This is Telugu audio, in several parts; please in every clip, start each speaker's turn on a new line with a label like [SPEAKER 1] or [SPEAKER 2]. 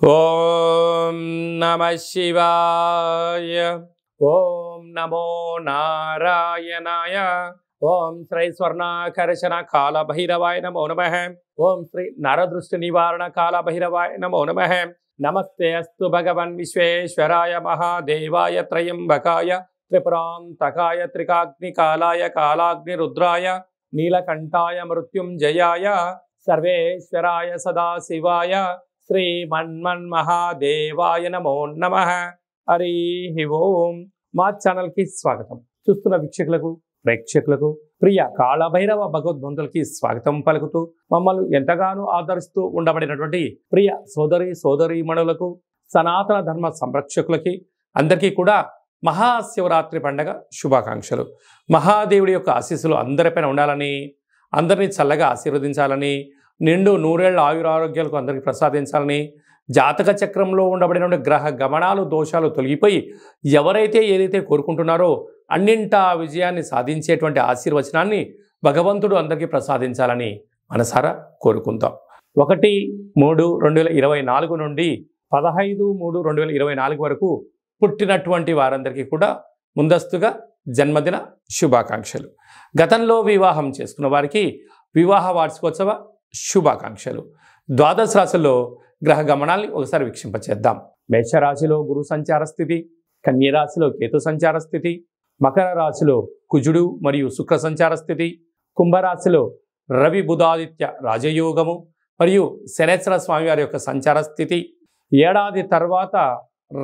[SPEAKER 1] ఓం నమః శివాయ. ఓం నమో నారాయణాయ. ఓం శ్రీ స్వర్ణాకర్షణ కాల భైరవాయ నమో నమః. ఓం శ్రీ నరదృష్టి నివారణ కాల భైరవాయ నమో నమః. నమస్తే అస్తు భగవన్ విశ్వేశ్వరాయ మహాదేవాయ త్రయంబకాయ త్రిపురాంతకాయ త్రికాగ్నికాలాయ కాలాగ్నిరుద్రాయ నీలకంఠాయ మృత్యుంజయాయ సర్వేశ్వరాయ సదాశివాయ శ్రీమన్మన్మహాదేవాయ నమో నమః. హరి ఓం. మా ఛానల్కి స్వాగతం. చూస్తున్న వీక్షకులకు ప్రేక్షకులకు ప్రియ కాళభైరవ భగవద్బంధులకి స్వాగతం పలుకుతూ మమ్మల్ని ఎంతగానో ఆదరిస్తూ ఉండబడినటువంటి ప్రియ సోదరీమణులకు సనాతన ధర్మ సంరక్షకులకి అందరికీ కూడా మహాశివరాత్రి పండగ శుభాకాంక్షలు. మహాదేవుడి యొక్క ఆశీస్సులు అందరిపైన ఉండాలని, అందరినీ చల్లగా ఆశీర్వదించాలని, నిండు నూరేళ్ల ఆయురారోగ్యాలకు అందరికీ ప్రసాదించాలని, జాతక చక్రంలో ఉండబడిన గ్రహ గమనాలు దోషాలు తొలగిపోయి ఎవరైతే ఏదైతే కోరుకుంటున్నారో అన్నింటా విజయాన్ని సాధించేటువంటి ఆశీర్వచనాన్ని భగవంతుడు అందరికీ ప్రసాదించాలని మనసారా కోరుకుందాం. 1-3-2024 నుండి 15-3-2024 వరకు పుట్టినటువంటి వారందరికీ కూడా ముందస్తుగా జన్మదిన శుభాకాంక్షలు. గతంలో వివాహం చేసుకున్న వారికి వివాహ వార్షికోత్సవ శుభాకాంక్షలు. ద్వాదశ రాశుల్లో గ్రహ గమనాల్ని ఒకసారి వీక్షింపచేద్దాం. మేషరాశిలో గురు సంచార స్థితి, కన్యరాశిలో కేతు సంచార స్థితి, మకర రాశిలో కుజుడు మరియు శుక్ర సంచార స్థితి, కుంభరాశిలో రవి బుధాదిత్య రాజయోగము మరియు శనేశ్వర స్వామి వారి యొక్క సంచార స్థితి. ఏడాది తర్వాత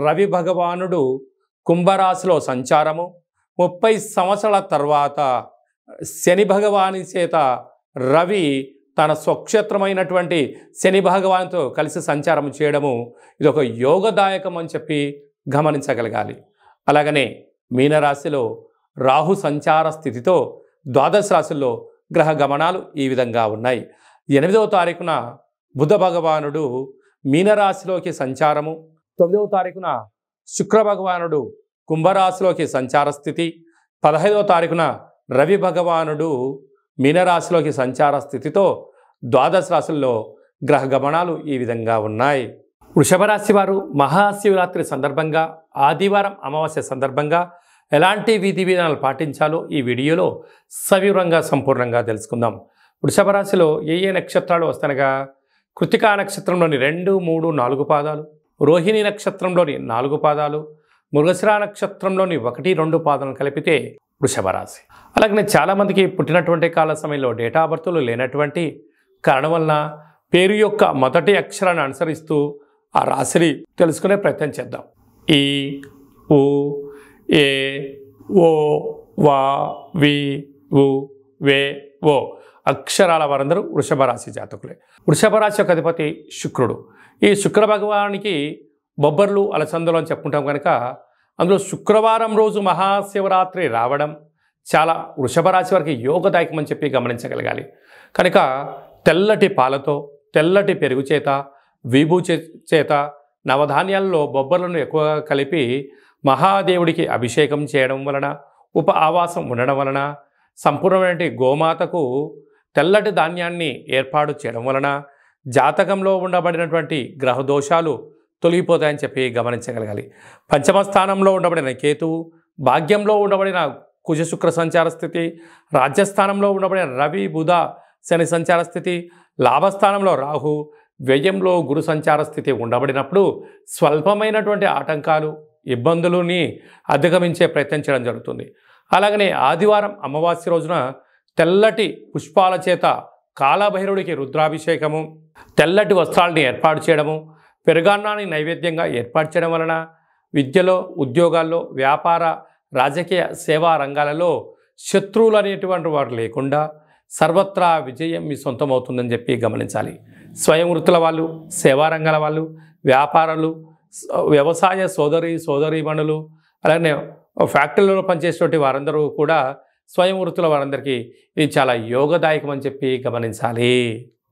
[SPEAKER 1] రవి భగవానుడు కుంభరాశిలో సంచారము, 30 సంవత్సరాల తర్వాత శని భగవాని చేత రవి తన స్వక్షేత్రమైనటువంటి శని భగవాన్తో కలిసి సంచారం చేయడము ఇది ఒక యోగదాయకం అని చెప్పి గమనించగలగాలి. అలాగనే మీనరాశిలో రాహు సంచార స్థితితో ద్వాదశ రాశుల్లో గ్రహ గమనాలు ఈ విధంగా ఉన్నాయి. 8వ తారీఖున బుధ భగవానుడు మీనరాశిలోకి సంచారము, 9వ తారీఖున శుక్ర భగవానుడు కుంభరాశిలోకి సంచార స్థితి, 15వ తారీఖున రవి భగవానుడు మీనరాశిలోకి సంచార స్థితితో ద్వాదశ రాశుల్లో గ్రహ గమనాలు ఈ విధంగా ఉన్నాయి. వృషభ రాశి వారు మహాశివరాత్రి సందర్భంగా, ఆదివారం అమావాస్య సందర్భంగా ఎలాంటి విధి విధానాలు పాటించాలో ఈ వీడియోలో సవివరంగా సంపూర్ణంగా తెలుసుకుందాం. వృషభ రాశిలో ఏ నక్షత్రాలు వస్తనగా కృతికా నక్షత్రంలోని 2, 3, 4 పాదాలు, రోహిణి నక్షత్రంలోని 4 పాదాలు, మృగశిర నక్షత్రంలోని 1, 2 పాదాలను కలిపితే వృషభ రాశి. అలాగే చాలామందికి పుట్టినటువంటి కాల సమయంలో డేటా ఆఫ్ బర్త్లు లేనటువంటి కారణం వలన పేరు యొక్క మొదటి అక్షరాన్ని అనుసరిస్తూ ఆ రాశిని తెలుసుకునే ప్రయత్నం చేద్దాం. ఈ, ఉ, ఏ, ఓ, వా, వి, ఉ, వే, ఓ అక్షరాల వారందరూ వృషభ రాశి జాతకులే. వృషభ రాశి యొక్క అధిపతి శుక్రుడు. ఈ శుక్ర భగవానికి బొబ్బర్లు అలసందలు అని చెప్పుకుంటాం కనుక అందులో శుక్రవారం రోజు మహాశివరాత్రి రావడం చాలా వృషభ రాశి వారికి యోగదాయకం అని చెప్పి గమనించగలగాలి. కనుక తెల్లటి పాలతో, తెల్లటి పెరుగు చేత, వీబు చేత నవధాన్యాల్లో బొబ్బర్లను ఎక్కువగా కలిపి మహాదేవుడికి అభిషేకం చేయడం వలన, ఉప ఆవాసం ఉండడం వలన, సంపూర్ణమైన గోమాతకు తెల్లటి ధాన్యాన్ని ఏర్పాటు చేయడం వలన జాతకంలో ఉండబడినటువంటి గ్రహదోషాలు తొలగిపోతాయని చెప్పి గమనించగలగాలి. పంచమ స్థానంలో ఉండబడిన కేతువు, భాగ్యంలో ఉండబడిన కుజ శుక్ర సంచార స్థితి, రాజ్యస్థానంలో ఉండబడిన రవి బుధ శని సంచార స్థితి, లాభస్థానంలో రాహు, వ్యయంలో గురు సంచార స్థితి ఉండబడినప్పుడు స్వల్పమైనటువంటి ఆటంకాలు, ఇబ్బందులని అధిగమించే ప్రయత్నం చేయడం జరుగుతుంది. అలాగనే ఆదివారం అమావాస్య రోజున తెల్లటి పుష్పాల చేత కాలభైరవుడికి రుద్రాభిషేకము, తెల్లటి వస్త్రాలని ఏర్పాటు చేయడము, పెరుగన్నాన్ని నైవేద్యంగా ఏర్పాటు చేయడం వలన విద్యలో, ఉద్యోగాల్లో, వ్యాపార, రాజకీయ, సేవా రంగాలలో శత్రువులు అనేటువంటి వారు లేకుండా సర్వత్రా విజయం మీ సొంతమవుతుందని చెప్పి గమనించాలి. స్వయం వృత్తుల వాళ్ళు, సేవా రంగాల వాళ్ళు, వ్యాపారులు, వ్యవసాయ సోదరీమణులు, అలాగే ఫ్యాక్టరీలలో పనిచేసేటువంటి వారందరూ కూడా స్వయం వృత్తుల వారందరికీ ఇది చాలా యోగదాయకం అని చెప్పి గమనించాలి.